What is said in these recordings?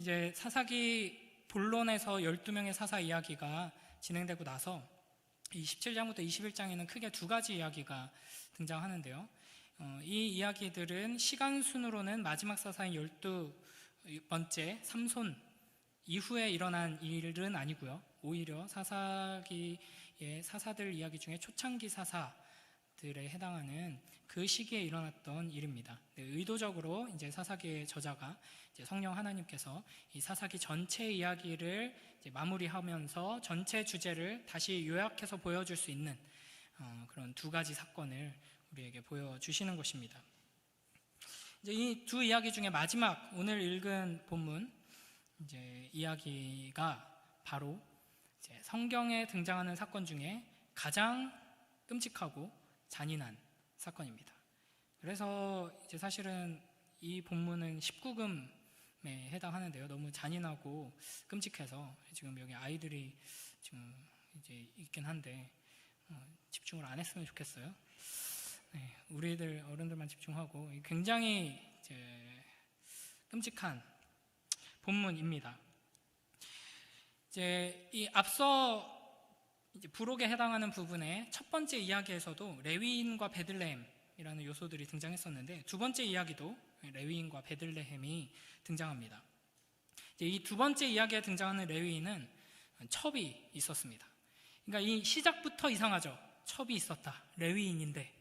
이제 사사기 본론에서 12명의 사사 이야기가 진행되고 나서 이 17장부터 21장에는 크게 두 가지 이야기가 등장하는데요. 이 이야기들은 시간 순으로는 마지막 사사인 12번째 삼손 이후에 일어난 일은 아니고요. 오히려 사사기의 사사들 이야기 중에 초창기 사사들에 해당하는 그 시기에 일어났던 일입니다. 의도적으로 이제 사사기의 저자가 이제 성령 하나님께서 이 사사기 전체 이야기를 이제 마무리하면서 전체 주제를 다시 요약해서 보여줄 수 있는 그런 두 가지 사건을 우리에게 보여주시는 것입니다. 이제 이 두 이야기 중에 마지막 오늘 읽은 본문 이제 이야기가 바로 이제 성경에 등장하는 사건 중에 가장 끔찍하고 잔인한 사건입니다. 그래서 이제 사실은 이 본문은 19금에 해당하는데요. 너무 잔인하고 끔찍해서 지금 여기 아이들이 지금 이제 있긴 한데 집중을 안 했으면 좋겠어요. 네, 우리들 어른들만 집중하고 굉장히 이제 끔찍한 본문입니다. 이제 이 앞서 이제 부록에 해당하는 부분의 첫 번째 이야기에서도 레위인과 베들레헴이라는 요소들이 등장했었는데 두 번째 이야기도 레위인과 베들레헴이 등장합니다. 이제 이 두 번째 이야기에 등장하는 레위인은 첩이 있었습니다. 그러니까 이 시작부터 이상하죠. 첩이 있었다. 레위인인데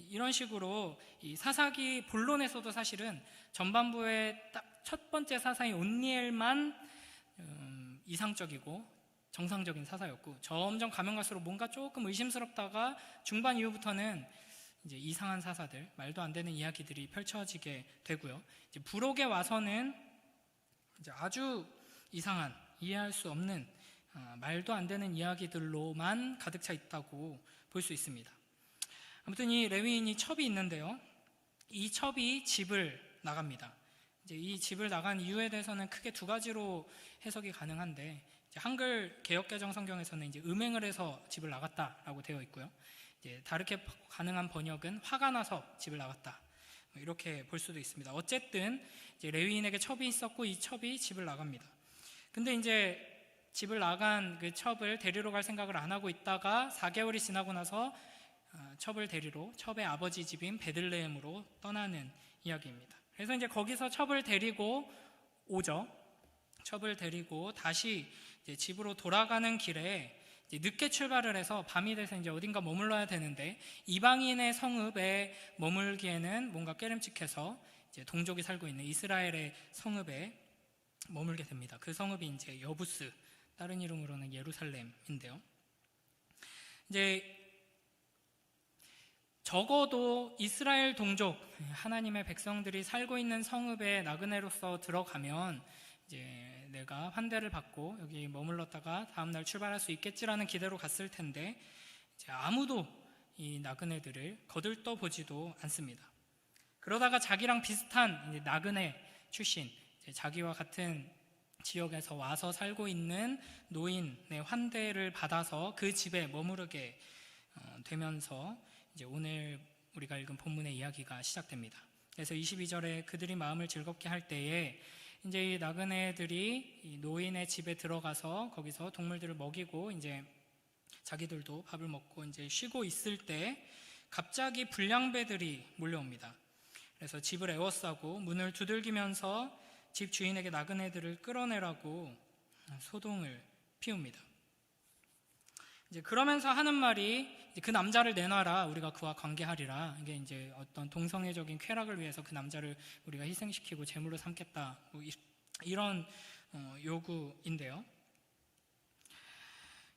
이런 식으로 이 사사기 본론에서도 사실은 전반부의 딱 첫 번째 사사인 온니엘만 이상적이고 정상적인 사사였고 점점 가면 갈수록 뭔가 조금 의심스럽다가 중반 이후부터는 이제 이상한 사사들, 말도 안 되는 이야기들이 펼쳐지게 되고요. 이제 부록에 와서는 이제 아주 이상한, 이해할 수 없는 말도 안 되는 이야기들로만 가득 차 있다고 볼 수 있습니다. 아무튼 이 레위인이 첩이 있는데요. 이 첩이 집을 나갑니다. 이제 이 집을 나간 이유에 대해서는 크게 두 가지로 해석이 가능한데 이제 한글 개역개정 성경에서는 이제 음행을 해서 집을 나갔다라고 되어 있고요. 이제 다르게 가능한 번역은 화가 나서 집을 나갔다. 이렇게 볼 수도 있습니다. 어쨌든 이제 레위인에게 첩이 있었고 이 첩이 집을 나갑니다. 근데 이제 집을 나간 그 첩을 데리러 갈 생각을 안 하고 있다가 4개월이 지나고 나서 첩을 데리러 첩의 아버지 집인 베들레헴으로 떠나는 이야기입니다. 그래서 이제 거기서 첩을 데리고 오죠. 첩을 데리고 다시 이제 집으로 돌아가는 길에 이제 늦게 출발을 해서 밤이 돼서 이제 어딘가 머물러야 되는데 이방인의 성읍에 머물기에는 뭔가 깨름칙해서 이제 동족이 살고 있는 이스라엘의 성읍에 머물게 됩니다. 그 성읍이 이제 여부스, 다른 이름으로는 예루살렘인데요. 이제 적어도 이스라엘 동족, 하나님의 백성들이 살고 있는 성읍에 나그네로서 들어가면 이제 내가 환대를 받고 여기 머물렀다가 다음날 출발할 수 있겠지라는 기대로 갔을 텐데 이제 아무도 이 나그네들을 거들떠 보지도 않습니다. 그러다가 자기랑 비슷한 이제 나그네 출신, 이제 자기와 같은 지역에서 와서 살고 있는 노인의 환대를 받아서 그 집에 머무르게 되면서 이제 오늘 우리가 읽은 본문의 이야기가 시작됩니다. 그래서 22절에 그들이 마음을 즐겁게 할 때에 이제 이 나그네들이 이 노인의 집에 들어가서 거기서 동물들을 먹이고 이제 자기들도 밥을 먹고 이제 쉬고 있을 때 갑자기 불량배들이 몰려옵니다. 그래서 집을 에워싸고 문을 두들기면서 집 주인에게 나그네들을 끌어내라고 소동을 피웁니다. 이제 그러면서 하는 말이 그 남자를 내놔라, 우리가 그와 관계하리라. 이게 이제 어떤 동성애적인 쾌락을 위해서 그 남자를 우리가 희생시키고 제물로 삼겠다, 뭐 이런 요구인데요.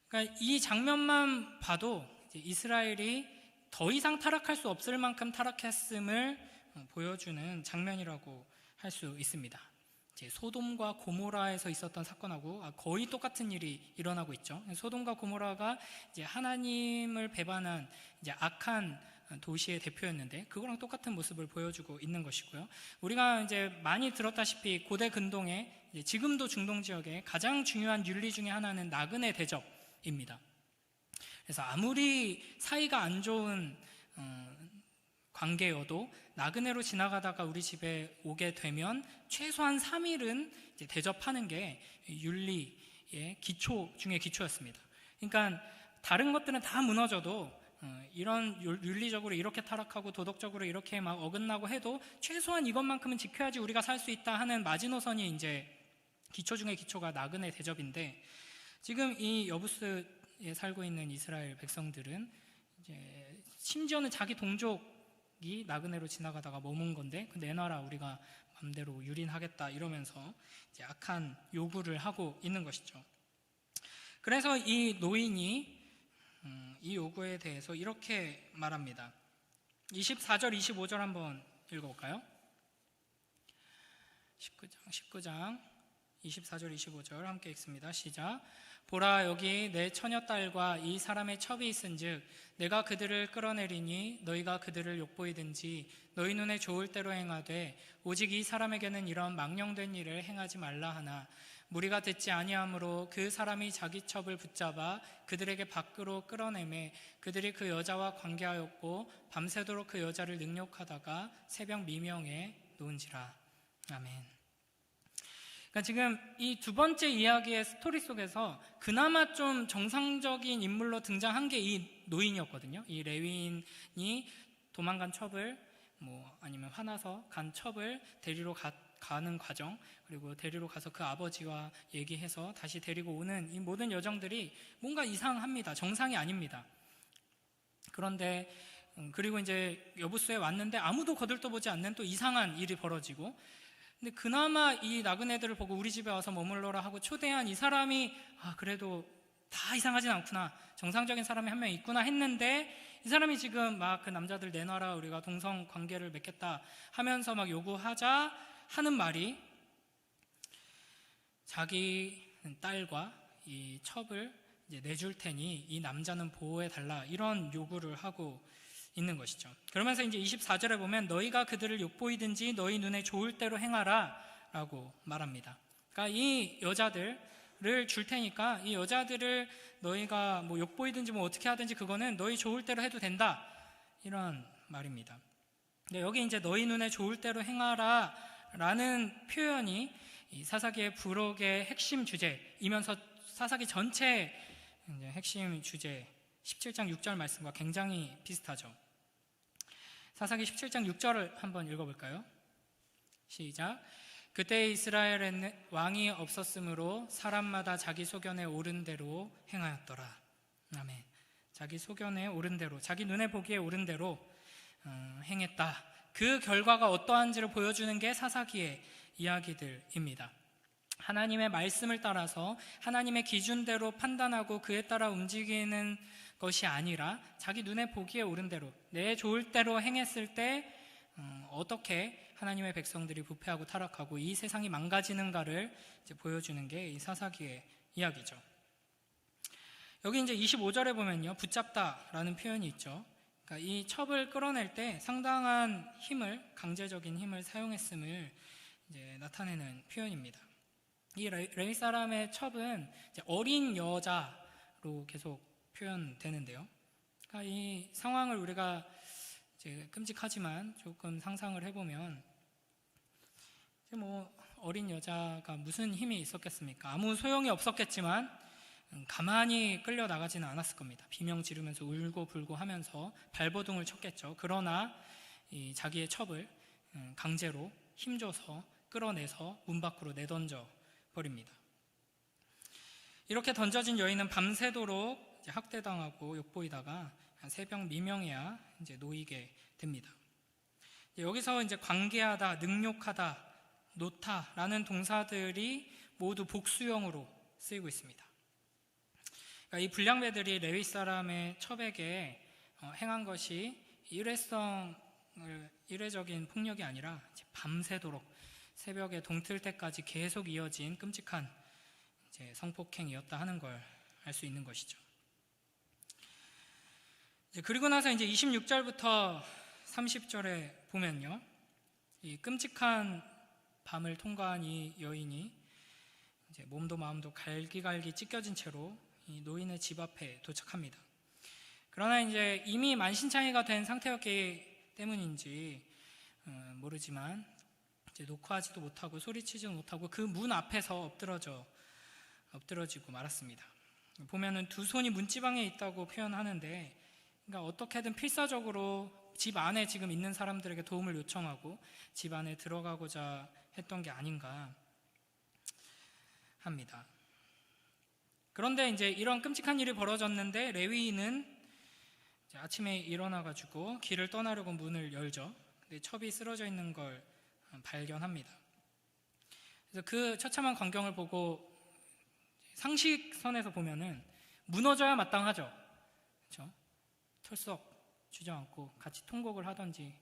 그러니까 이 장면만 봐도 이제 이스라엘이 더 이상 타락할 수 없을 만큼 타락했음을 보여주는 장면이라고 할 수 있습니다. 이제 소돔과 고모라에서 있었던 사건하고 거의 똑같은 일이 일어나고 있죠. 소돔과 고모라가 이제 하나님을 배반한 이제 악한 도시의 대표였는데 그거랑 똑같은 모습을 보여주고 있는 것이고요. 우리가 이제 많이 들었다시피 고대 근동에 이제 지금도 중동 지역의 가장 중요한 윤리 중에 하나는 나그네 대접입니다. 그래서 아무리 사이가 안 좋은 관계여도 나그네로 지나가다가 우리 집에 오게 되면 최소한 3일은 이제 대접하는 게 윤리의 기초 중에 기초였습니다. 그러니까 다른 것들은 다 무너져도 이런 윤리적으로 이렇게 타락하고 도덕적으로 이렇게 막 어긋나고 해도 최소한 이것만큼은 지켜야지 우리가 살 수 있다 하는 마지노선이 이제 기초 중에 기초가 나그네 대접인데, 지금 이 여부스에 살고 있는 이스라엘 백성들은 이제 심지어는 자기 동족이 나그네로 지나가다가 머문 건데 내놔라, 우리가 맘대로 유린하겠다 이러면서 이제 악한 요구를 하고 있는 것이죠. 그래서 이 노인이 이 요구에 대해서 이렇게 말합니다. 24절 25절 한번 읽어볼까요? 19장 24절 25절 함께 읽습니다. 시작. 보라, 여기 내 처녀딸과 이 사람의 첩이 있은즉 내가 그들을 끌어내리니 너희가 그들을 욕보이든지 너희 눈에 좋을 대로 행하되 오직 이 사람에게는 이런 망령된 일을 행하지 말라 하나 무리가 듣지 아니하므로 그 사람이 자기 첩을 붙잡아 그들에게 밖으로 끌어내매 그들이 그 여자와 관계하였고 밤새도록 그 여자를 능욕하다가 새벽 미명에 놓은지라. 아멘. 그러니까 지금 이 두 번째 이야기의 스토리 속에서 그나마 좀 정상적인 인물로 등장한 게 이 노인이었거든요. 이 레위인이 도망간 첩을 아니면 화나서 간 첩을 데리러 가는 과정, 그리고 데리러 가서 그 아버지와 얘기해서 다시 데리고 오는 이 모든 여정들이 뭔가 이상합니다. 정상이 아닙니다. 그런데 그리고 이제 여부스에 왔는데 아무도 거들떠보지 않는 또 이상한 일이 벌어지고, 근데 그나마 이 나그네들을 보고 우리 집에 와서 머물러라 하고 초대한 이 사람이 그래도 다 이상하진 않구나, 정상적인 사람이 한 명 있구나 했는데 이 사람이 지금 막 그 남자들 내놔라, 우리가 동성 관계를 맺겠다 하면서 막 요구하자 하는 말이 자기 딸과 이 첩을 이제 내줄 테니 이 남자는 보호해달라, 이런 요구를 하고 있는 것이죠. 그러면서 이제 24절에 보면 너희가 그들을 욕보이든지 너희 눈에 좋을 대로 행하라 라고 말합니다. 그러니까 이 여자들을 줄 테니까 이 여자들을 너희가 욕보이든지 어떻게 하든지 그거는 너희 좋을 대로 해도 된다, 이런 말입니다. 여기 이제 너희 눈에 좋을 대로 행하라 라는 표현이 이 사사기의 부록의 핵심 주제이면서 사사기 전체의 이제 핵심 주제 17장 6절 말씀과 굉장히 비슷하죠. 사사기 17장 6절을 한번 읽어볼까요? 시작. 그때 이스라엘에는 왕이 없었으므로 사람마다 자기 소견에 옳은 대로 행하였더라. 아멘. 자기 소견에 옳은 대로, 자기 눈에 보기에 옳은 대로 행했다. 그 결과가 어떠한지를 보여주는 게 사사기의 이야기들입니다. 하나님의 말씀을 따라서 하나님의 기준대로 판단하고 그에 따라 움직이는 것이 아니라 자기 눈에 보기에 옳은 대로, 내 좋을 대로 행했을 때 어떻게 하나님의 백성들이 부패하고 타락하고 이 세상이 망가지는가를 이제 보여주는 게 이 사사기의 이야기죠. 여기 이제 25절에 보면요, 붙잡다라는 표현이 있죠. 그러니까 이 첩을 끌어낼 때 상당한 힘을, 강제적인 힘을 사용했음을 이제 나타내는 표현입니다. 이 레위 사람의 첩은 이제 어린 여자로 계속 표현되는데요. 그러니까 이 상황을 우리가 이제 끔찍하지만 조금 상상을 해보면 이제 어린 여자가 무슨 힘이 있었겠습니까? 아무 소용이 없었겠지만 가만히 끌려 나가지는 않았을 겁니다. 비명 지르면서 울고 불고 하면서 발버둥을 쳤겠죠. 그러나 이 자기의 첩을 강제로 힘줘서 끌어내서 문 밖으로 내던져 버립니다. 이렇게 던져진 여인은 밤새도록 이제 학대당하고 욕보이다가 새벽 미명에야 이제 놓이게 됩니다. 여기서 이제 관계하다, 능욕하다, 놓다라는 동사들이 모두 복수형으로 쓰이고 있습니다. 그러니까 이 불량배들이 레위 사람의 첩에게 행한 것이 일회적인 폭력이 아니라 밤새도록 새벽에 동틀 때까지 계속 이어진 끔찍한 이제 성폭행이었다 하는 걸 알 수 있는 것이죠. 그리고 나서 이제 26절부터 30절에 보면요, 이 끔찍한 밤을 통과한 이 여인이 이제 몸도 마음도 갈기갈기 찢겨진 채로 이 노인의 집 앞에 도착합니다. 그러나 이제 이미 만신창이가 된 상태였기 때문인지 모르지만 이제 녹화하지도 못하고 소리치지도 못하고 그 문 앞에서 엎드러지고 말았습니다. 보면은 두 손이 문지방에 있다고 표현하는데, 그러니까 어떻게든 필사적으로 집 안에 지금 있는 사람들에게 도움을 요청하고 집 안에 들어가고자 했던 게 아닌가 합니다. 그런데 이제 이런 끔찍한 일이 벌어졌는데 레위인은 아침에 일어나가지고 길을 떠나려고 문을 열죠. 근데 첩이 쓰러져 있는 걸 발견합니다. 그래서 그 처참한 광경을 보고 상식선에서 보면은 무너져야 마땅하죠. 그렇죠? 털썩 주저앉고 같이 통곡을 하든지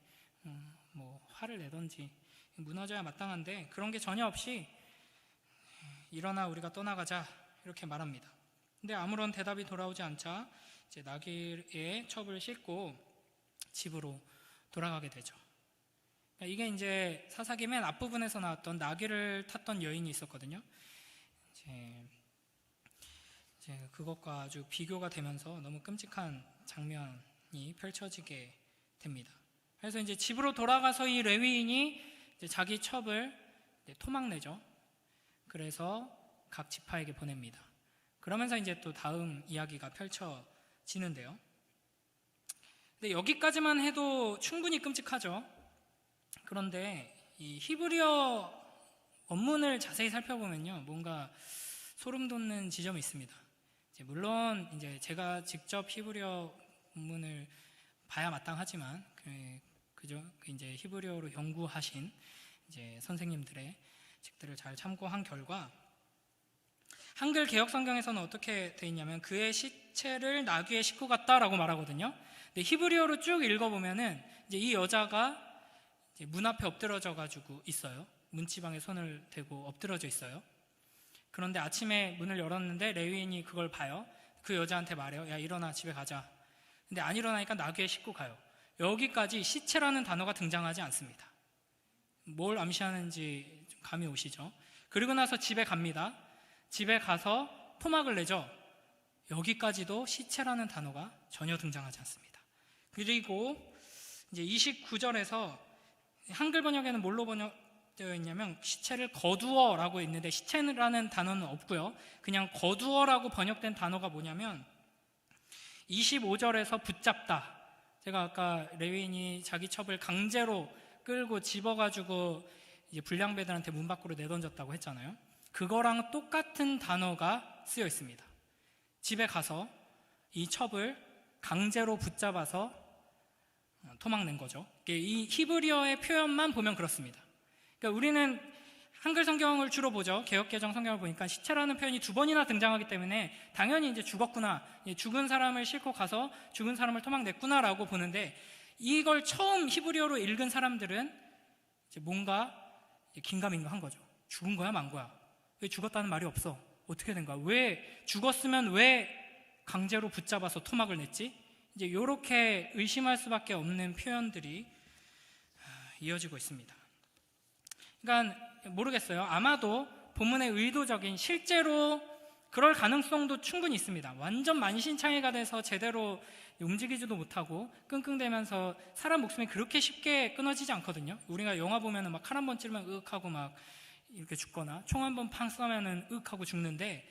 뭐 화를 내든지 무너져야 마땅한데, 그런 게 전혀 없이 일어나 우리가 떠나가자 이렇게 말합니다. 근데 아무런 대답이 돌아오지 않자 이제 나귀의 첩을 싣고 집으로 돌아가게 되죠. 이게 이제 사사기 맨 앞부분에서 나왔던 나귀를 탔던 여인이 있었거든요. 이제 그것과 아주 비교가 되면서 너무 끔찍한 장면이 펼쳐지게 됩니다. 그래서 이제 집으로 돌아가서 이 레위인이 이제 자기 첩을 토막내죠. 그래서 각 지파에게 보냅니다. 그러면서 이제 또 다음 이야기가 펼쳐지는데요. 근데 여기까지만 해도 충분히 끔찍하죠. 그런데 이 히브리어 원문을 자세히 살펴보면요, 뭔가 소름 돋는 지점이 있습니다. 물론 이제 제가 직접 히브리어 원문을 봐야 마땅하지만 그저 이제 히브리어로 연구하신 이제 선생님들의 책들을 잘 참고한 결과, 한글 개역 성경에서는 어떻게 돼 있냐면 그의 시체를 나귀에 싣고 갔다라고 말하거든요. 근데 히브리어로 쭉 읽어보면은 이제 이 여자가 이제 문 앞에 엎드러져 가지고 있어요. 문지방에 손을 대고 엎드러져 있어요. 그런데 아침에 문을 열었는데 레위인이 그걸 봐요. 그 여자한테 말해요. 야, 일어나, 집에 가자. 근데 안 일어나니까 나귀에 싣고 가요. 여기까지 시체라는 단어가 등장하지 않습니다. 뭘 암시하는지 좀 감이 오시죠? 그리고 나서 집에 갑니다. 집에 가서 토막을 내죠. 여기까지도 시체라는 단어가 전혀 등장하지 않습니다. 그리고 이제 29절에서 한글 번역에는 뭘로 번역되어 있냐면 시체를 거두어라고 있는데 시체라는 단어는 없고요. 그냥 거두어라고 번역된 단어가 뭐냐면 25절에서 붙잡다. 제가 아까 레위인이 자기 첩을 강제로 끌고 집어가지고 이제 불량배들한테 문 밖으로 내던졌다고 했잖아요. 그거랑 똑같은 단어가 쓰여 있습니다. 집에 가서 이 첩을 강제로 붙잡아서 토막낸 거죠. 이 히브리어의 표현만 보면 그렇습니다. 그러니까 우리는 한글 성경을 주로 보죠. 개역개정 성경을 보니까 시체라는 표현이 2번이나 등장하기 때문에 당연히 이제 죽었구나, 죽은 사람을 싣고 가서 죽은 사람을 토막냈구나라고 보는데, 이걸 처음 히브리어로 읽은 사람들은 이제 뭔가 긴가민가한 거죠. 죽은 거야, 만 거야? 왜 죽었다는 말이 없어? 어떻게 된 거야? 왜 죽었으면 왜 강제로 붙잡아서 토막을 냈지? 이제 이렇게 의심할 수밖에 없는 표현들이 이어지고 있습니다. 그러니까 모르겠어요. 아마도 본문의 의도적인, 실제로 그럴 가능성도 충분히 있습니다. 완전 만신창이가 돼서 제대로 움직이지도 못하고 끙끙대면서 사람 목숨이 그렇게 쉽게 끊어지지 않거든요. 우리가 영화 보면은 막 칼 한 번 찌르면 으윽하고 막 이렇게 죽거나 총 한 번 팡 쏘면은 으윽하고 죽는데,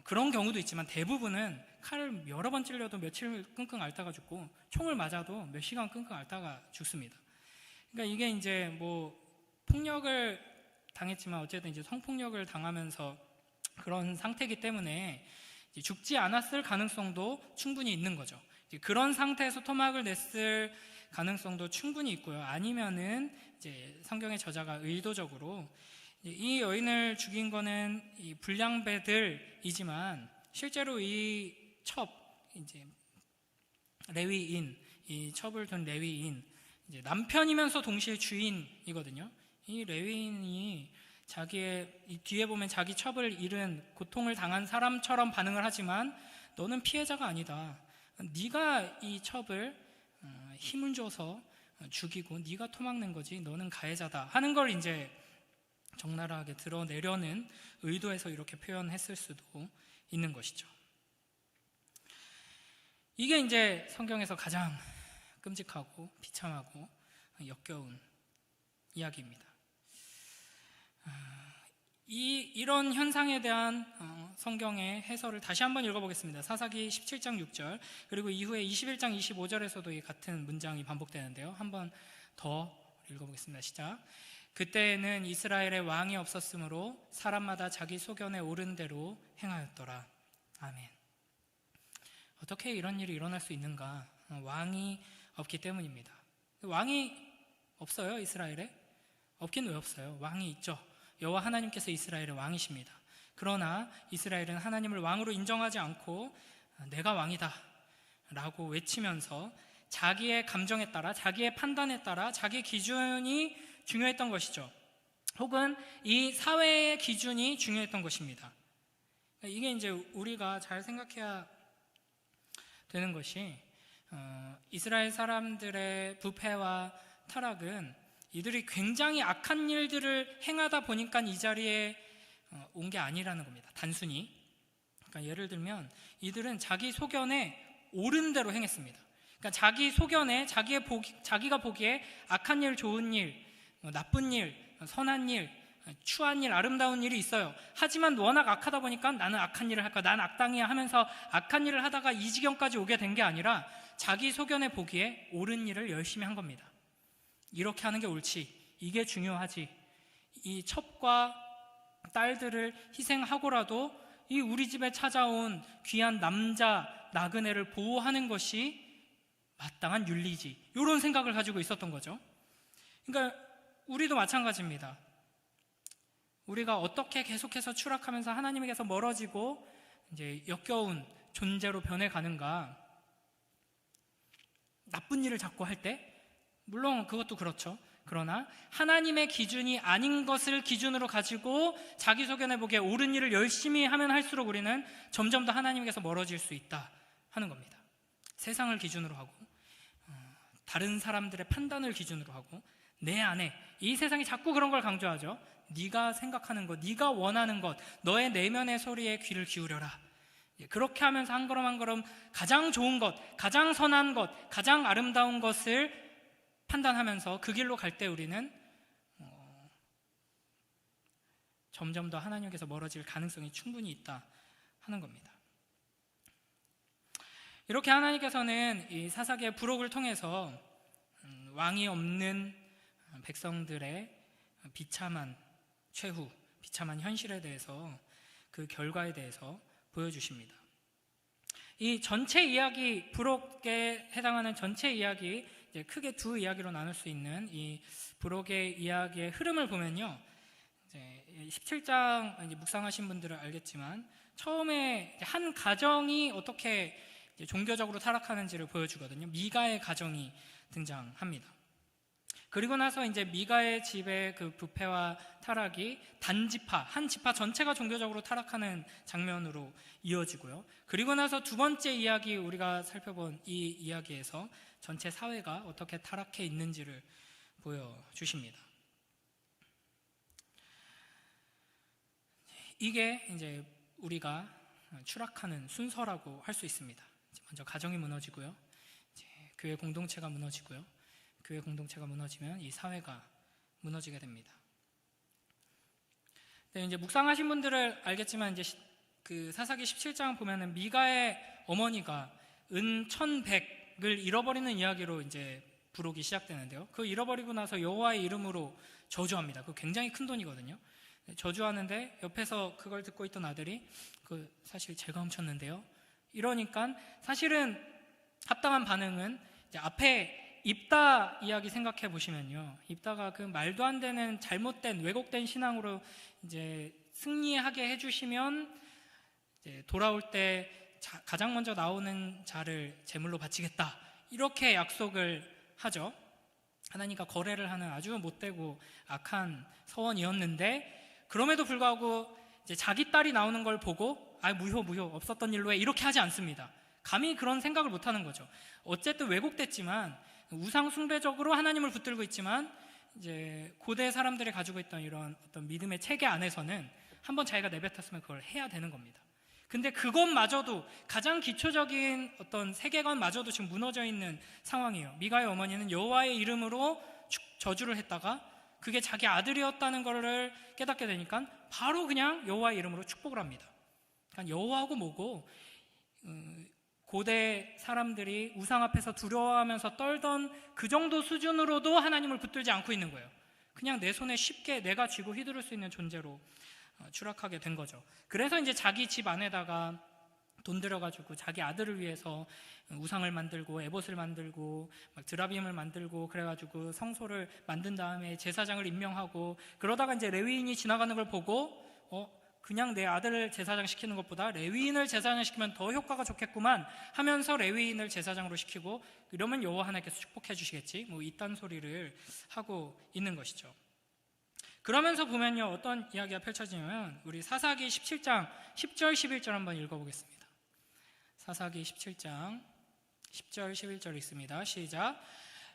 그런 경우도 있지만 대부분은 칼을 여러 번 찔려도 며칠 끙끙 앓다가 죽고 총을 맞아도 몇 시간 끙끙 앓다가 죽습니다. 그러니까 이게 이제 뭐 폭력을 당했지만 어쨌든 이제 성폭력을 당하면서 그런 상태이기 때문에 이제 죽지 않았을 가능성도 충분히 있는 거죠. 그런 상태에서 토막을 냈을 가능성도 충분히 있고요. 아니면은 이제 성경의 저자가 의도적으로 이 여인을 죽인 거는 이 불량배들이지만 실제로 이 첩, 이제 레위인, 이 첩을 둔 레위인, 이제 남편이면서 동시에 주인이거든요. 이 레위인이 자기의 이 뒤에 보면 자기 첩을 잃은 고통을 당한 사람처럼 반응을 하지만 너는 피해자가 아니다. 네가 이 첩을 힘을 줘서 죽이고 네가 토막낸 거지. 너는 가해자다. 하는 걸 이제 적나라하게 드러내려는 의도에서 이렇게 표현했을 수도 있는 것이죠. 이게 이제 성경에서 가장 끔찍하고 비참하고 역겨운 이야기입니다. 이런 현상에 대한 성경의 해설을 다시 한번 읽어보겠습니다. 사사기 17장 6절 그리고 이후에 21장 25절에서도 이 같은 문장이 반복되는데요. 한번 더 읽어보겠습니다. 시작. 그때에는 이스라엘의 왕이 없었으므로 사람마다 자기 소견에 옳은 대로 행하였더라. 아멘. 어떻게 이런 일이 일어날 수 있는가? 왕이 없기 때문입니다. 왕이 없어요, 이스라엘에? 없긴 왜 없어요? 왕이 있죠. 여호와 하나님께서 이스라엘의 왕이십니다. 그러나 이스라엘은 하나님을 왕으로 인정하지 않고 내가 왕이다 라고 외치면서 자기의 감정에 따라, 자기의 판단에 따라 자기 기준이 중요했던 것이죠. 혹은 이 사회의 기준이 중요했던 것입니다. 이게 이제 우리가 잘 생각해야 되는 것이 이스라엘 사람들의 부패와 타락은 이들이 굉장히 악한 일들을 행하다 보니까 이 자리에 온 게 아니라는 겁니다. 단순히. 그러니까 예를 들면 이들은 자기 소견에 옳은 대로 행했습니다. 그러니까 자기 소견에 자기가 보기에 악한 일, 좋은 일, 나쁜 일, 선한 일, 추한 일, 아름다운 일이 있어요. 하지만 워낙 악하다 보니까 나는 악한 일을 할까, 난 악당이야 하면서 악한 일을 하다가 이 지경까지 오게 된 게 아니라 자기 소견에 보기에 옳은 일을 열심히 한 겁니다. 이렇게 하는 게 옳지, 이게 중요하지, 이 첩과 딸들을 희생하고라도 이 우리 집에 찾아온 귀한 남자 나그네를 보호하는 것이 마땅한 윤리지, 이런 생각을 가지고 있었던 거죠. 그러니까 우리도 마찬가지입니다. 우리가 어떻게 계속해서 추락하면서 하나님에게서 멀어지고 이제 역겨운 존재로 변해가는가? 나쁜 일을 자꾸 할 때, 물론 그것도 그렇죠. 그러나 하나님의 기준이 아닌 것을 기준으로 가지고 자기 소견에 보기에 옳은 일을 열심히 하면 할수록 우리는 점점 더 하나님께서 멀어질 수 있다 하는 겁니다. 세상을 기준으로 하고 다른 사람들의 판단을 기준으로 하고 내 안에, 이 세상이 자꾸 그런 걸 강조하죠. 네가 생각하는 것, 네가 원하는 것, 너의 내면의 소리에 귀를 기울여라. 그렇게 하면서 한 걸음 한 걸음 가장 좋은 것, 가장 선한 것, 가장 아름다운 것을 판단하면서 그 길로 갈 때 우리는 점점 더 하나님께서 멀어질 가능성이 충분히 있다 하는 겁니다. 이렇게 하나님께서는 이 사사기의 부록을 통해서 왕이 없는 백성들의 비참한 최후, 비참한 현실에 대해서, 그 결과에 대해서 보여주십니다. 이 전체 이야기, 부록에 해당하는 전체 이야기, 이제 크게 두 이야기로 나눌 수 있는 이 부록의 이야기의 흐름을 보면요, 이제 17장 이제 묵상하신 분들은 알겠지만 처음에 한 가정이 어떻게 이제 종교적으로 타락하는지를 보여주거든요. 미가의 가정이 등장합니다. 그리고 나서 이제 미가의 집의 그 부패와 타락이 단지파, 한 지파 전체가 종교적으로 타락하는 장면으로 이어지고요. 그리고 나서 두 번째 이야기, 우리가 살펴본 이 이야기에서 전체 사회가 어떻게 타락해 있는지를 보여주십니다. 이게 이제 우리가 추락하는 순서라고 할 수 있습니다. 먼저 가정이 무너지고요, 이제 교회 공동체가 무너지고요, 교회 공동체가 무너지면 이 사회가 무너지게 됩니다. 네, 이제 묵상하신 분들은 알겠지만 이제 그 사사기 17장 보면은 미가의 어머니가 은 1,100을 잃어버리는 이야기로 이제 부록이 시작되는데요. 그 잃어버리고 나서 여호와의 이름으로 저주합니다. 그거 굉장히 큰 돈이거든요. 저주하는데 옆에서 그걸 듣고 있던 아들이 그 사실 제가 훔쳤는데요. 이러니까 사실은 합당한 반응은 이제 앞에 입다 이야기 생각해 보시면요, 입다가 그 말도 안 되는 잘못된 왜곡된 신앙으로 이제 승리하게 해주시면 이제 돌아올 때 가장 먼저 나오는 자를 제물로 바치겠다, 이렇게 약속을 하죠. 하나님과 거래를 하는 아주 못되고 악한 서원이었는데, 그럼에도 불구하고 이제 자기 딸이 나오는 걸 보고 무효 없었던 일로 해, 이렇게 하지 않습니다. 감히 그런 생각을 못 하는 거죠. 어쨌든 왜곡됐지만, 우상 숭배적으로 하나님을 붙들고 있지만 이제 고대 사람들이 가지고 있던 이런 어떤 믿음의 체계 안에서는 한번 자기가 내뱉었으면 그걸 해야 되는 겁니다. 근데 그것마저도, 가장 기초적인 어떤 세계관마저도 지금 무너져 있는 상황이에요. 미가의 어머니는 여호와의 이름으로 저주를 했다가 그게 자기 아들이었다는 것을 깨닫게 되니까 바로 그냥 여호와의 이름으로 축복을 합니다. 그러니까 여호와하고 뭐고, 고대 사람들이 우상 앞에서 두려워하면서 떨던 그 정도 수준으로도 하나님을 붙들지 않고 있는 거예요. 그냥 내 손에 쉽게 내가 쥐고 휘두를 수 있는 존재로 추락하게 된 거죠. 그래서 이제 자기 집 안에다가 돈 들여가지고 자기 아들을 위해서 우상을 만들고 에봇을 만들고 막 드라빔을 만들고 그래가지고 성소를 만든 다음에 제사장을 임명하고, 그러다가 이제 레위인이 지나가는 걸 보고 그냥 내 아들을 제사장 시키는 것보다 레위인을 제사장 시키면 더 효과가 좋겠구만 하면서 레위인을 제사장으로 시키고, 이러면 여호와 하나님께서 축복해 주시겠지, 뭐 이딴 소리를 하고 있는 것이죠. 그러면서 보면요, 어떤 이야기가 펼쳐지냐면, 우리 사사기 17장 10절 11절 한번 읽어보겠습니다. 사사기 17장 10절 11절 읽습니다. 시작.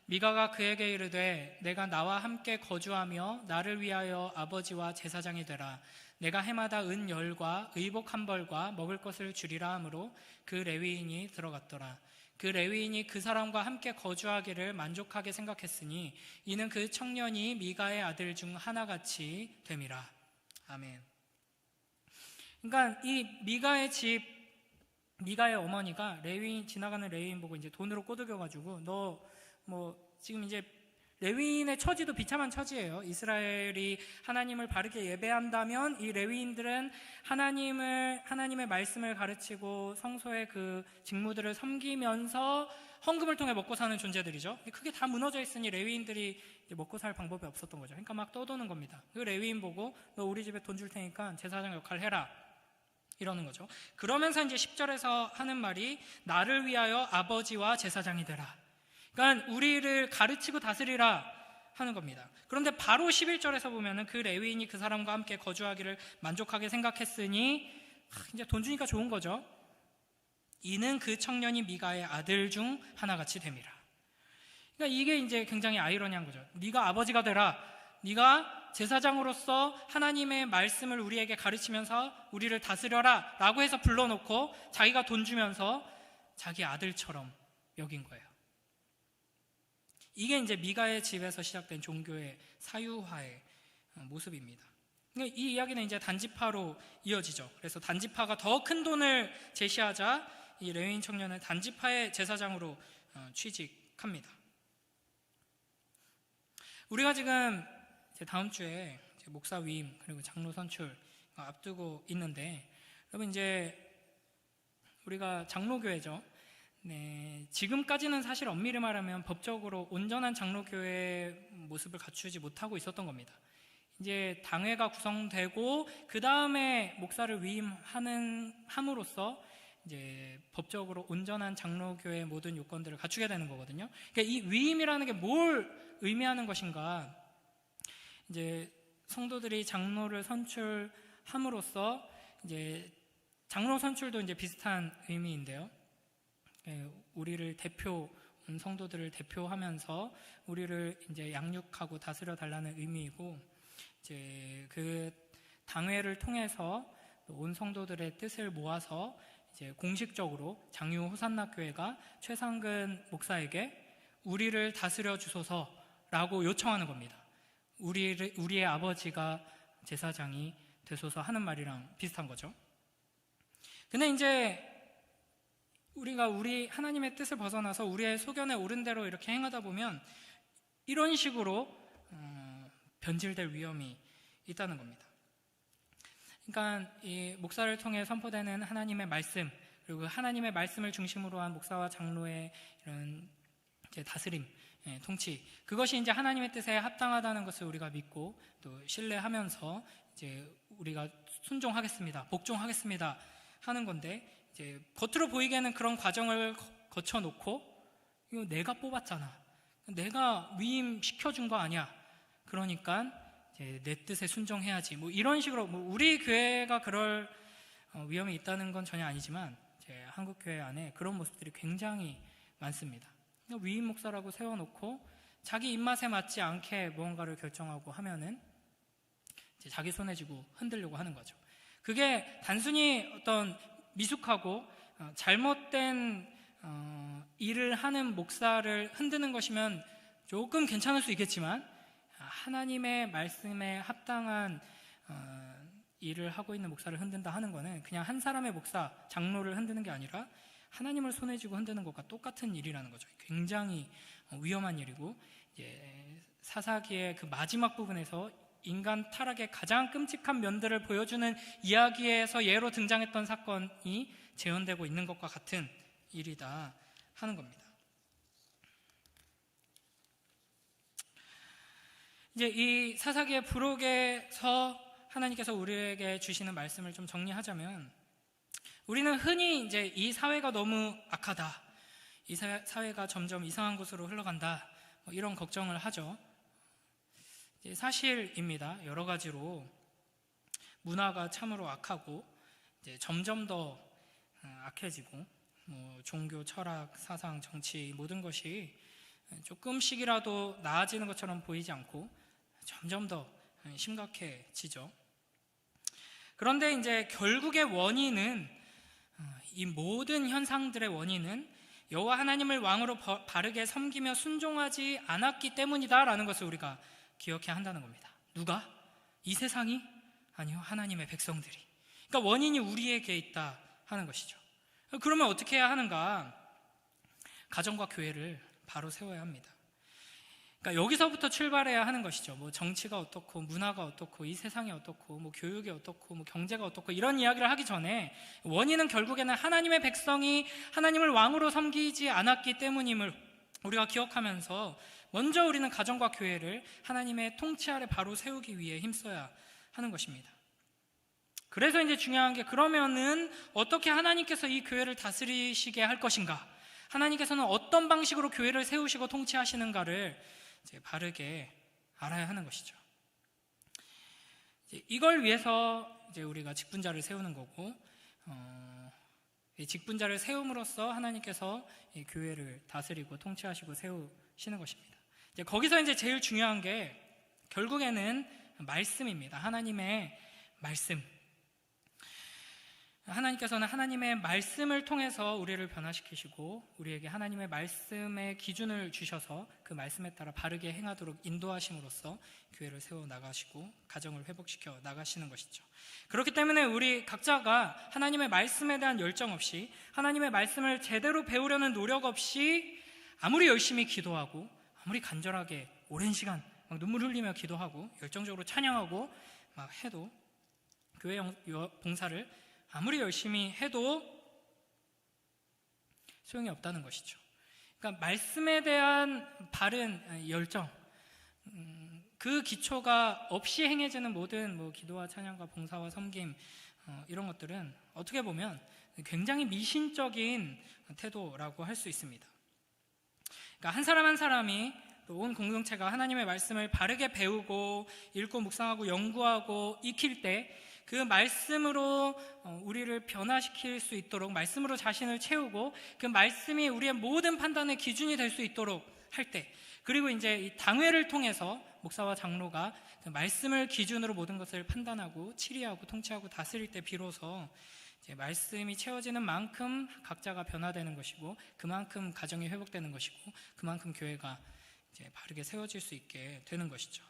미가가 그에게 이르되 내가 나와 함께 거주하며 나를 위하여 아버지와 제사장이 되라. 내가 해마다 은 10과 의복 1벌과 먹을 것을 주리라 하므로 그 레위인이 들어갔더라. 그 레위인이 그 사람과 함께 거주하기를 만족하게 생각했으니 이는 그 청년이 미가의 아들 중 하나같이 됨이라. 아멘. 그러니까 이 미가의 집, 미가의 어머니가 레위인, 지나가는 레위인 보고 이제 돈으로 꼬드겨가지고 너 뭐 지금 이제 레위인의 처지도 비참한 처지예요. 이스라엘이 하나님을 바르게 예배한다면 이 레위인들은 하나님의 말씀을 가르치고 성소의 그 직무들을 섬기면서 헌금을 통해 먹고 사는 존재들이죠. 그게 다 무너져 있으니 레위인들이 먹고 살 방법이 없었던 거죠. 그러니까 막 떠도는 겁니다. 그 레위인 보고 너 우리 집에 돈 줄 테니까 제사장 역할 해라, 이러는 거죠. 그러면서 이제 10절에서 하는 말이 나를 위하여 아버지와 제사장이 되라. 그러니까 우리를 가르치고 다스리라 하는 겁니다. 그런데 바로 11절에서 보면은 그 레위인이 그 사람과 함께 거주하기를 만족하게 생각했으니, 이제 돈 주니까 좋은 거죠. 이는 그 청년이 미가의 아들 중 하나같이 됨이라. 그러니까 이게 이제 굉장히 아이러니한 거죠. 네가 아버지가 되라. 네가 제사장으로서 하나님의 말씀을 우리에게 가르치면서 우리를 다스려라 라고 해서 불러놓고 자기가 돈 주면서 자기 아들처럼 여긴 거예요. 이게 이제 미가의 집에서 시작된 종교의 사유화의 모습입니다. 이 이야기는 이제 단지파로 이어지죠. 그래서 단지파가 더 큰 돈을 제시하자 이 레위인 청년을 단지파의 제사장으로 취직합니다. 우리가 지금 다음 주에 목사 위임 그리고 장로 선출 앞두고 있는데, 여러분 이제 우리가 장로교회죠. 네, 지금까지는 사실 엄밀히 말하면 법적으로 온전한 장로교회의 모습을 갖추지 못하고 있었던 겁니다. 이제 당회가 구성되고 그 다음에 목사를 함으로써 이제 법적으로 온전한 장로교회의 모든 요건들을 갖추게 되는 거거든요. 그러니까 이 위임이라는 게 뭘 의미하는 것인가? 이제 성도들이 장로를 선출함으로써 이제 장로 선출도 이제 비슷한 의미인데요. 우리를 성도들을 대표하면서 우리를 이제 양육하고 다스려 달라는 의미이고, 이제 그 당회를 통해서 온 성도들의 뜻을 모아서 이제 공식적으로 장유 호산나 교회가 최상근 목사에게 우리를 다스려 주소서라고 요청하는 겁니다. 우리의 아버지가 제사장이 되소서 하는 말이랑 비슷한 거죠. 근데 이제 우리가 우리 하나님의 뜻을 벗어나서 우리의 소견에 옳은 대로 이렇게 행하다 보면 이런 식으로 변질될 위험이 있다는 겁니다. 그러니까 이 목사를 통해 선포되는 하나님의 말씀, 그리고 하나님의 말씀을 중심으로 한 목사와 장로의 이런 이제 다스림, 통치, 그것이 이제 하나님의 뜻에 합당하다는 것을 우리가 믿고 또 신뢰하면서 이제 우리가 순종하겠습니다, 복종하겠습니다 하는 건데, 이제 겉으로 보이기에는 그런 과정을 거쳐놓고 이거 내가 뽑았잖아, 내가 위임시켜준 거 아니야, 그러니까 이제 내 뜻에 순종해야지, 뭐 이런 식으로, 뭐 우리 교회가 그럴 위험이 있다는 건 전혀 아니지만 이제 한국 교회 안에 그런 모습들이 굉장히 많습니다. 위임 목사라고 세워놓고 자기 입맛에 맞지 않게 무언가를 결정하고 하면은 이제 자기 손에 쥐고 흔들려고 하는 거죠. 그게 단순히 어떤 미숙하고 잘못된 일을 하는 목사를 흔드는 것이면 조금 괜찮을 수 있겠지만, 하나님의 말씀에 합당한 일을 하고 있는 목사를 흔든다 하는 것은 그냥 한 사람의 목사, 장로를 흔드는 게 아니라 하나님을 손에 쥐고 흔드는 것과 똑같은 일이라는 거죠. 굉장히 위험한 일이고, 사사기의 그 마지막 부분에서 인간 타락의 가장 끔찍한 면들을 보여주는 이야기에서 예로 등장했던 사건이 재현되고 있는 것과 같은 일이다 하는 겁니다. 이제 이 사사기의 부록에서 하나님께서 우리에게 주시는 말씀을 좀 정리하자면, 우리는 흔히 이제 이 사회가 너무 악하다, 이 사회가 점점 이상한 곳으로 흘러간다, 이런 걱정을 하죠. 사실입니다. 여러 가지로 문화가 참으로 악하고 이제 점점 더 악해지고, 종교, 철학, 사상, 정치 모든 것이 조금씩이라도 나아지는 것처럼 보이지 않고 점점 더 심각해지죠. 그런데 이제 결국의 원인은, 이 모든 현상들의 원인은 여호와 하나님을 왕으로 바르게 섬기며 순종하지 않았기 때문이다라는 것을 우리가 기억해야 한다는 겁니다. 누가? 이 세상이? 아니요, 하나님의 백성들이. 그러니까 원인이 우리에게 있다 하는 것이죠. 그러면 어떻게 해야 하는가? 가정과 교회를 바로 세워야 합니다. 그러니까 여기서부터 출발해야 하는 것이죠. 정치가 어떻고, 문화가 어떻고, 이 세상이 어떻고, 교육이 어떻고, 경제가 어떻고, 이런 이야기를 하기 전에 원인은 결국에는 하나님의 백성이 하나님을 왕으로 섬기지 않았기 때문임을 우리가 기억하면서 먼저 우리는 가정과 교회를 하나님의 통치 아래 바로 세우기 위해 힘써야 하는 것입니다. 그래서 이제 중요한 게, 그러면은 어떻게 하나님께서 이 교회를 다스리시게 할 것인가, 하나님께서는 어떤 방식으로 교회를 세우시고 통치하시는가를 이제 바르게 알아야 하는 것이죠. 이걸 위해서 이제 우리가 직분자를 세우는 거고, 이 직분자를 세움으로써 하나님께서 이 교회를 다스리고 통치하시고 세우시는 것입니다. 이제 거기서 이제 제일 중요한 게 결국에는 말씀입니다. 하나님의 말씀. 하나님께서는 하나님의 말씀을 통해서 우리를 변화시키시고, 우리에게 하나님의 말씀의 기준을 주셔서 그 말씀에 따라 바르게 행하도록 인도하심으로써 교회를 세워 나가시고 가정을 회복시켜 나가시는 것이죠. 그렇기 때문에 우리 각자가 하나님의 말씀에 대한 열정 없이, 하나님의 말씀을 제대로 배우려는 노력 없이 아무리 열심히 기도하고, 아무리 간절하게 오랜 시간 막 눈물 흘리며 기도하고 열정적으로 찬양하고 막 해도, 교회 봉사를 아무리 열심히 해도 소용이 없다는 것이죠. 그러니까 말씀에 대한 바른 열정, 그 기초가 없이 행해지는 모든 기도와 찬양과 봉사와 섬김, 이런 것들은 어떻게 보면 굉장히 미신적인 태도라고 할 수 있습니다. 그러니까 한 사람 한 사람이, 또 온 공동체가 하나님의 말씀을 바르게 배우고 읽고 묵상하고 연구하고 익힐 때, 그 말씀으로 우리를 변화시킬 수 있도록, 말씀으로 자신을 채우고 그 말씀이 우리의 모든 판단의 기준이 될 수 있도록 할 때, 그리고 이제 이 당회를 통해서 목사와 장로가 그 말씀을 기준으로 모든 것을 판단하고 치리하고 통치하고 다스릴 때 비로소 이제 말씀이 채워지는 만큼 각자가 변화되는 것이고, 그만큼 가정이 회복되는 것이고, 그만큼 교회가 이제 바르게 세워질 수 있게 되는 것이죠.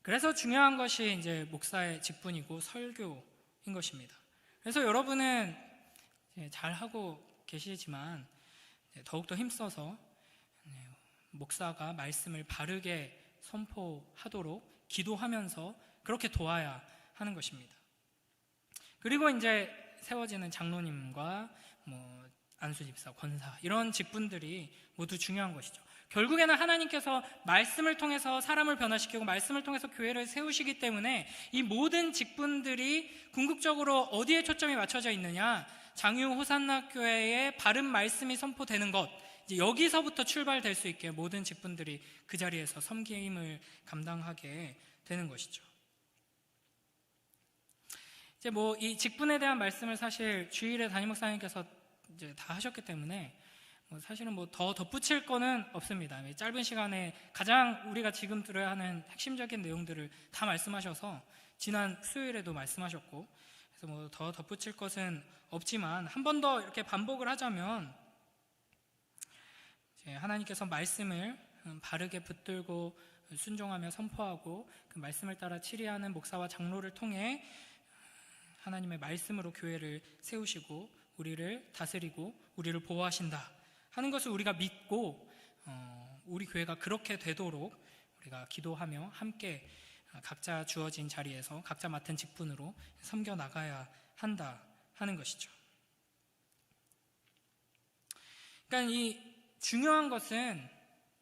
그래서 중요한 것이 이제 목사의 직분이고 설교인 것입니다. 그래서 여러분은 잘하고 계시지만 더욱더 힘써서 목사가 말씀을 바르게 선포하도록 기도하면서 그렇게 도와야 하는 것입니다. 그리고 이제 세워지는 장로님과 안수집사, 권사, 이런 직분들이 모두 중요한 것이죠. 결국에는 하나님께서 말씀을 통해서 사람을 변화시키고 말씀을 통해서 교회를 세우시기 때문에 이 모든 직분들이 궁극적으로 어디에 초점이 맞춰져 있느냐, 장유 호산나 교회의 바른 말씀이 선포되는 것, 이제 여기서부터 출발될 수 있게 모든 직분들이 그 자리에서 섬김을 감당하게 되는 것이죠. 이제 이 직분에 대한 말씀을 사실 주일에 담임 목사님께서 이제 다 하셨기 때문에 사실은 더 덧붙일 거는 없습니다. 짧은 시간에 가장 우리가 지금 들어야 하는 핵심적인 내용들을 다 말씀하셔서 지난 수요일에도 말씀하셨고, 그래서 뭐 더 덧붙일 것은 없지만 한 번 더 이렇게 반복을 하자면, 이제 하나님께서 말씀을 바르게 붙들고 순종하며 선포하고 그 말씀을 따라 치리하는 목사와 장로를 통해 하나님의 말씀으로 교회를 세우시고 우리를 다스리고 우리를 보호하신다 하는 것을 우리가 믿고, 우리 교회가 그렇게 되도록 우리가 기도하며 함께 각자 주어진 자리에서 각자 맡은 직분으로 섬겨 나가야 한다 하는 것이죠. 그러니까 이 중요한 것은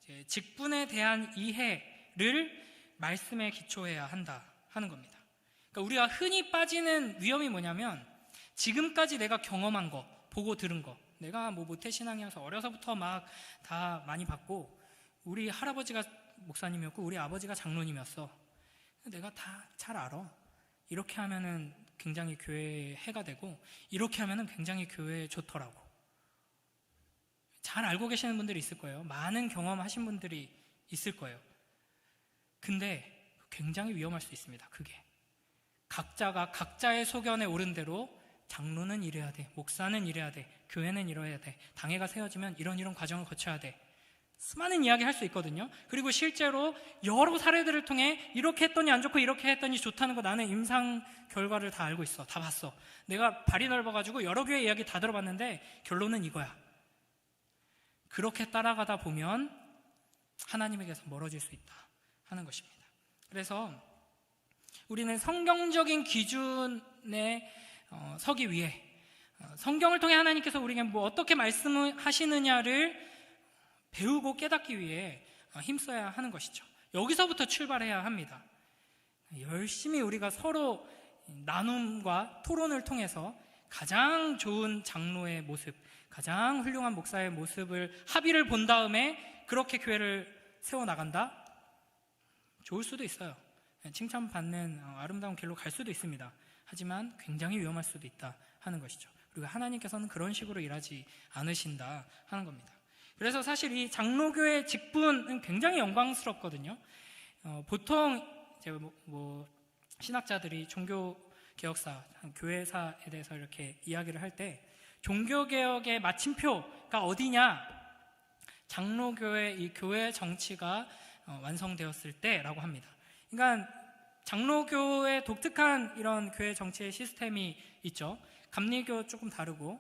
이제 직분에 대한 이해를 말씀에 기초해야 한다 하는 겁니다. 그러니까 우리가 흔히 빠지는 위험이 뭐냐면, 지금까지 내가 경험한 거, 보고 들은 거, 내가 뭐 모태신앙이어서 어려서부터 막 다 많이 받고, 우리 할아버지가 목사님이었고 우리 아버지가 장로님이었어, 내가 다 잘 알아. 이렇게 하면은 굉장히 교회에 해가 되고, 이렇게 하면은 굉장히 교회에 좋더라고. 잘 알고 계시는 분들이 있을 거예요. 많은 경험하신 분들이 있을 거예요. 근데 굉장히 위험할 수 있습니다. 그게 각자가 각자의 소견에 오른 대로 장로는 이래야 돼, 목사는 이래야 돼, 교회는 이래야 돼, 당회가 세워지면 이런 과정을 거쳐야 돼, 수많은 이야기 할 수 있거든요. 그리고 실제로 여러 사례들을 통해 이렇게 했더니 안 좋고 이렇게 했더니 좋다는 거 나는 임상 결과를 다 알고 있어. 다 봤어. 내가 발이 넓어가지고 여러 교회 이야기 다 들어봤는데 결론은 이거야. 그렇게 따라가다 보면 하나님에게서 멀어질 수 있다 하는 것입니다. 그래서 우리는 성경적인 기준에 서기 위해 성경을 통해 하나님께서 우리에게 뭐 어떻게 말씀하시느냐를 배우고 깨닫기 위해 힘써야 하는 것이죠. 여기서부터 출발해야 합니다. 열심히 우리가 서로 나눔과 토론을 통해서 가장 좋은 장로의 모습, 가장 훌륭한 목사의 모습을 합의를 본 다음에 그렇게 교회를 세워나간다? 좋을 수도 있어요. 칭찬받는 아름다운 길로 갈 수도 있습니다. 하지만 굉장히 위험할 수도 있다 하는 것이죠. 그리고 하나님께서는 그런 식으로 일하지 않으신다 하는 겁니다. 그래서 사실 이 장로교회 직분은 굉장히 영광스럽거든요. 보통 이제 뭐 신학자들이 종교개혁사, 교회사에 대해서 이렇게 이야기를 할 때 종교개혁의 마침표가 어디냐? 장로교회, 이 교회 정치가 완성되었을 때라고 합니다. 그러니까 장로교의 독특한 이런 교회 정치의 시스템이 있죠. 감리교 조금 다르고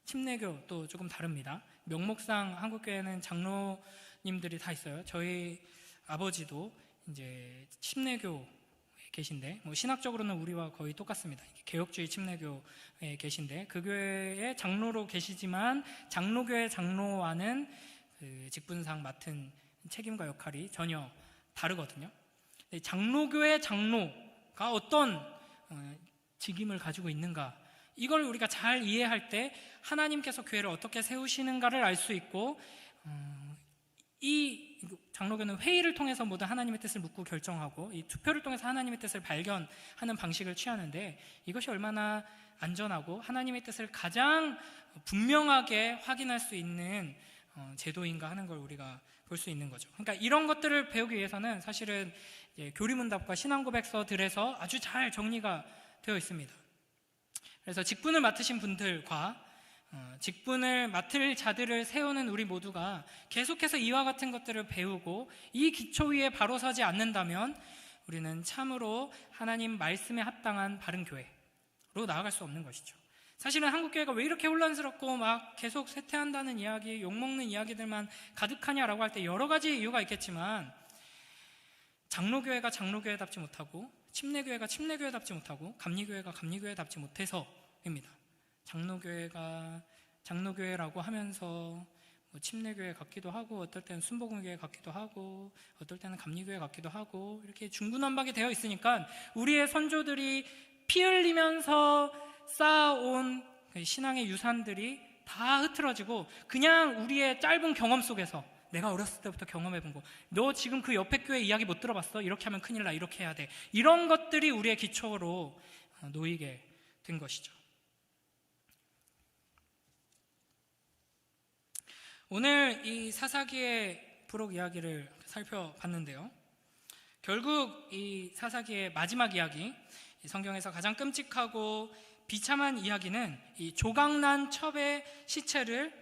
침례교 또 조금 다릅니다. 명목상 한국교회는 장로님들이 다 있어요. 저희 아버지도 이제 침례교에 계신데, 신학적으로는 우리와 거의 똑같습니다. 개혁주의 침례교에 계신데, 그 교회에 장로로 계시지만 장로교회 장로와는 그 직분상 맡은 책임과 역할이 전혀 다르거든요. 장로교회 장로가 어떤 직임을 가지고 있는가, 이걸 우리가 잘 이해할 때 하나님께서 교회를 어떻게 세우시는가를 알 수 있고, 이 장로교는 회의를 통해서 모두 하나님의 뜻을 묻고 결정하고, 이 투표를 통해서 하나님의 뜻을 발견하는 방식을 취하는데, 이것이 얼마나 안전하고 하나님의 뜻을 가장 분명하게 확인할 수 있는 제도인가 하는 걸 우리가 볼 수 있는 거죠. 그러니까 이런 것들을 배우기 위해서는 사실은 교리문답과 신앙고백서들에서 아주 잘 정리가 되어 있습니다. 그래서 직분을 맡으신 분들과 직분을 맡을 자들을 세우는 우리 모두가 계속해서 이와 같은 것들을 배우고 이 기초 위에 바로 서지 않는다면 우리는 참으로 하나님 말씀에 합당한 바른 교회로 나아갈 수 없는 것이죠. 사실은 한국교회가 왜 이렇게 혼란스럽고 막 계속 쇠퇴한다는 이야기, 욕먹는 이야기들만 가득하냐라고 할 때 여러 가지 이유가 있겠지만, 장로교회가 장로교회답지 못하고 침례교회가 침례교회답지 못하고 감리교회가 감리교회답지 못해서입니다. 장로교회가 장로교회라고 하면서 침례교회 같기도 하고, 어떨 때는 순복음교회 같기도 하고, 어떨 때는 감리교회 같기도 하고, 이렇게 중구난방이 되어 있으니까 우리의 선조들이 피 흘리면서 쌓아온 신앙의 유산들이 다 흐트러지고, 그냥 우리의 짧은 경험 속에서 내가 어렸을 때부터 경험해본 거, 너 지금 그 옆에 교회 이야기 못 들어봤어? 이렇게 하면 큰일 나, 이렇게 해야 돼, 이런 것들이 우리의 기초로 놓이게 된 것이죠. 오늘 이 사사기의 부록 이야기를 살펴봤는데요, 결국 이 사사기의 마지막 이야기, 성경에서 가장 끔찍하고 비참한 이야기는 이 조각난 첩의 시체를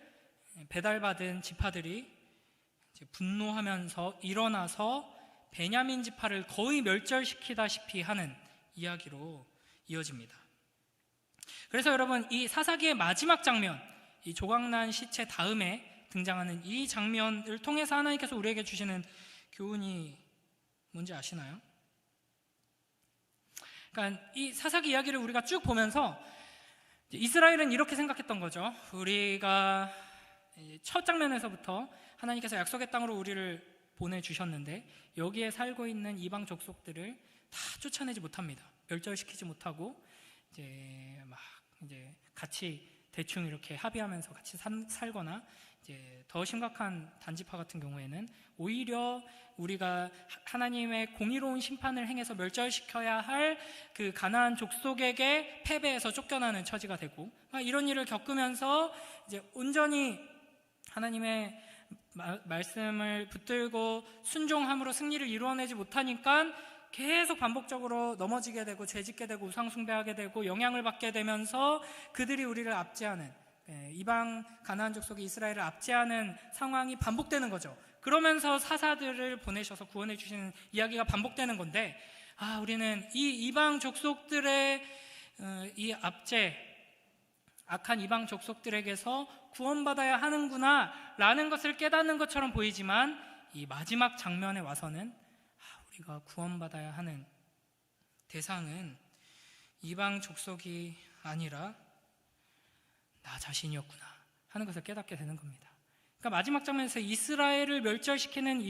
배달받은 지파들이 분노하면서 일어나서 베냐민 지파를 거의 멸절시키다시피 하는 이야기로 이어집니다. 그래서 여러분, 이 사사기의 마지막 장면, 이 조각난 시체 다음에 등장하는 이 장면을 통해서 하나님께서 우리에게 주시는 교훈이 뭔지 아시나요? 그러니까 이 사사기 이야기를 우리가 쭉 보면서 이스라엘은 이렇게 생각했던 거죠. 우리가 첫 장면에서부터 하나님께서 약속의 땅으로 우리를 보내주셨는데 여기에 살고 있는 이방 족속들을 다 쫓아내지 못합니다. 멸절시키지 못하고 이제 같이 대충 이렇게 합의하면서 같이 살거나 이제 더 심각한 단지파 같은 경우에는 오히려 우리가 하나님의 공의로운 심판을 행해서 멸절시켜야 할 그 가나안 족속에게 패배해서 쫓겨나는 처지가 되고 이런 일을 겪으면서 이제 온전히 하나님의 말씀을 붙들고 순종함으로 승리를 이루어내지 못하니까 계속 반복적으로 넘어지게 되고 죄짓게 되고 우상 숭배하게 되고 영향을 받게 되면서 그들이 우리를 압제하는, 이방 가나안 족속이 이스라엘을 압제하는 상황이 반복되는 거죠. 그러면서 사사들을 보내셔서 구원해 주시는 이야기가 반복되는 건데, 우리는 이 이방 족속들의 이 압제, 악한 이방 족속들에게서 구원받아야 하는구나 라는 것을 깨닫는 것처럼 보이지만 이 마지막 장면에 와서는 우리가 구원받아야 하는 대상은 이방 족속이 아니라 나 자신이었구나 하는 것을 깨닫게 되는 겁니다. 그러니까 마지막 장면에서 이스라엘을 멸절시키는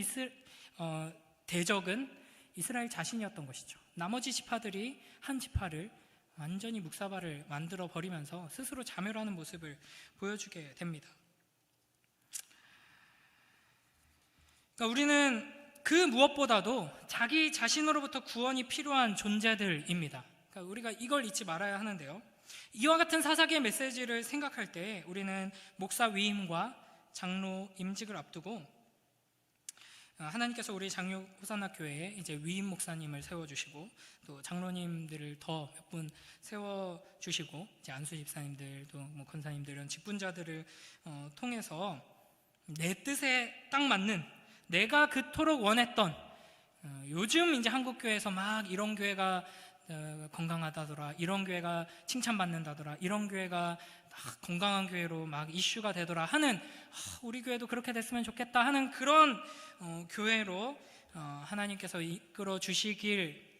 대적은 이스라엘 자신이었던 것이죠. 나머지 지파들이 한 지파를 완전히 묵사발을 만들어 버리면서 스스로 자멸하는 모습을 보여주게 됩니다. 그러니까 우리는 그 무엇보다도 자기 자신으로부터 구원이 필요한 존재들입니다. 그러니까 우리가 이걸 잊지 말아야 하는데요. 이와 같은 사사기의 메시지를 생각할 때 우리는 목사 위임과 장로 임직을 앞두고 하나님께서 우리 장유 호산나 교회에 이제 위임 목사님을 세워주시고 또 장로님들을 더 몇 분 세워주시고 이제 안수 집사님들도 뭐 권사님들 이런 직분자들을 통해서 내 뜻에 딱 맞는 내가 그토록 원했던 요즘 이제 한국 교회에서 막 이런 교회가 건강하다더라, 이런 교회가 칭찬받는다더라, 이런 교회가 건강한 교회로 막 이슈가 되더라 하는 우리 교회도 그렇게 됐으면 좋겠다 하는 그런 교회로 하나님께서 이끌어 주시길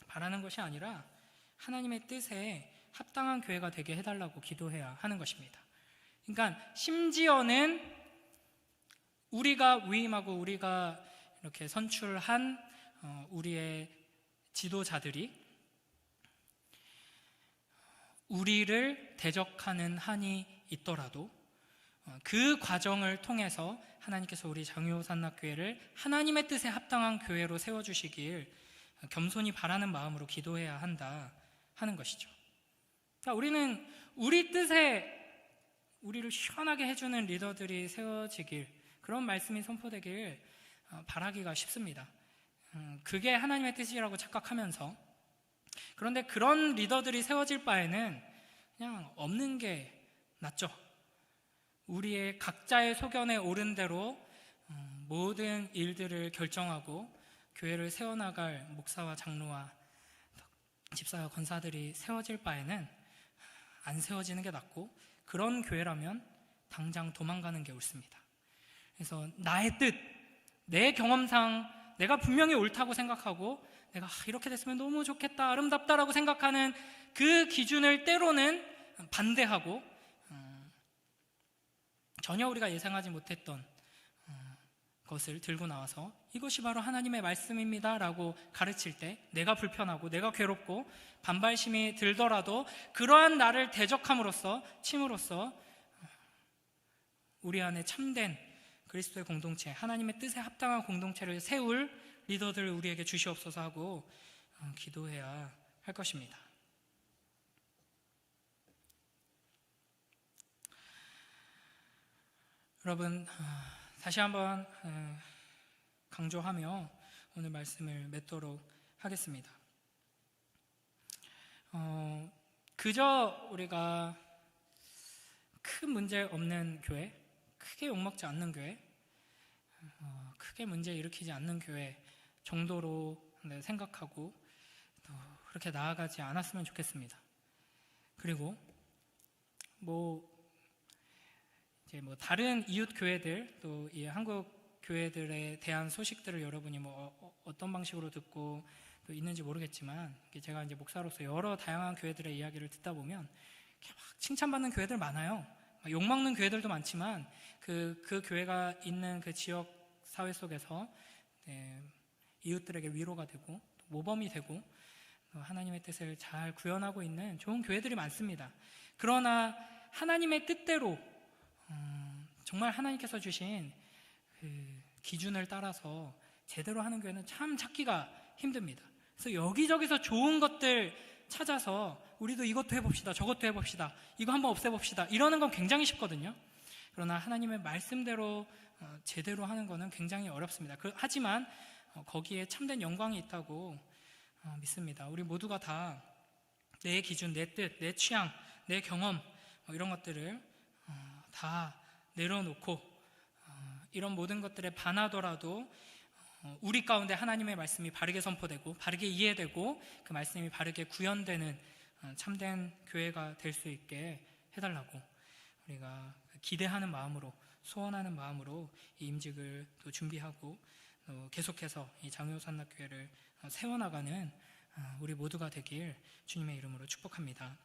바라는 것이 아니라 하나님의 뜻에 합당한 교회가 되게 해달라고 기도해야 하는 것입니다. 그러니까 심지어는 우리가 위임하고 우리가 이렇게 선출한 우리의 지도자들이 우리를 대적하는 한이 있더라도 그 과정을 통해서 하나님께서 우리 장유산락교회를 하나님의 뜻에 합당한 교회로 세워주시길 겸손히 바라는 마음으로 기도해야 한다 하는 것이죠. 그러니까 우리는 우리 뜻에 우리를 시원하게 해주는 리더들이 세워지길, 그런 말씀이 선포되길 바라기가 쉽습니다. 그게 하나님의 뜻이라고 착각하면서, 그런데 그런 리더들이 세워질 바에는 그냥 없는 게 낫죠. 우리의 각자의 소견에 옳은 대로 모든 일들을 결정하고 교회를 세워나갈 목사와 장로와 집사와 권사들이 세워질 바에는 안 세워지는 게 낫고, 그런 교회라면 당장 도망가는 게 옳습니다. 그래서 나의 뜻, 내 경험상 내가 분명히 옳다고 생각하고 내가 이렇게 됐으면 너무 좋겠다, 아름답다라고 생각하는 그 기준을 때로는 반대하고 전혀 우리가 예상하지 못했던 것을 들고 나와서 이것이 바로 하나님의 말씀입니다 라고 가르칠 때 내가 불편하고 내가 괴롭고 반발심이 들더라도 그러한 나를 대적함으로써 침으로써 우리 안에 참된 그리스도의 공동체, 하나님의 뜻에 합당한 공동체를 세울 리더들을 우리에게 주시옵소서 하고 기도해야 할 것입니다. 여러분, 다시 한번 강조하며 오늘 말씀을 맺도록 하겠습니다. 그저 우리가 큰 문제 없는 교회, 크게 욕먹지 않는 교회, 크게 문제 일으키지 않는 교회 정도로 생각하고 또 그렇게 나아가지 않았으면 좋겠습니다. 그리고 이제 다른 이웃 교회들, 또 이 한국 교회들에 대한 소식들을 여러분이 어떤 방식으로 듣고 또 있는지 모르겠지만, 제가 이제 목사로서 여러 다양한 교회들의 이야기를 듣다 보면 막 칭찬받는 교회들 많아요. 욕먹는 교회들도 많지만 그 교회가 있는 그 지역 사회 속에서 이웃들에게 위로가 되고 모범이 되고 하나님의 뜻을 잘 구현하고 있는 좋은 교회들이 많습니다. 그러나 하나님의 뜻대로 정말 하나님께서 주신 그 기준을 따라서 제대로 하는 교회는 참 찾기가 힘듭니다. 그래서 여기저기서 좋은 것들 찾아서 우리도 이것도 해봅시다, 저것도 해봅시다, 이거 한번 없애봅시다, 이러는 건 굉장히 쉽거든요. 그러나 하나님의 말씀대로 제대로 하는 거는 굉장히 어렵습니다. 하지만 거기에 참된 영광이 있다고 믿습니다. 우리 모두가 다 내 기준, 내 뜻, 내 취향, 내 경험 이런 것들을 다 내려놓고 이런 모든 것들에 반하더라도 우리 가운데 하나님의 말씀이 바르게 선포되고 바르게 이해되고 그 말씀이 바르게 구현되는 참된 교회가 될 수 있게 해달라고 우리가 기대하는 마음으로, 소원하는 마음으로 이 임직을 또 준비하고 계속해서 이 장효산락교회를 세워나가는 우리 모두가 되길 주님의 이름으로 축복합니다.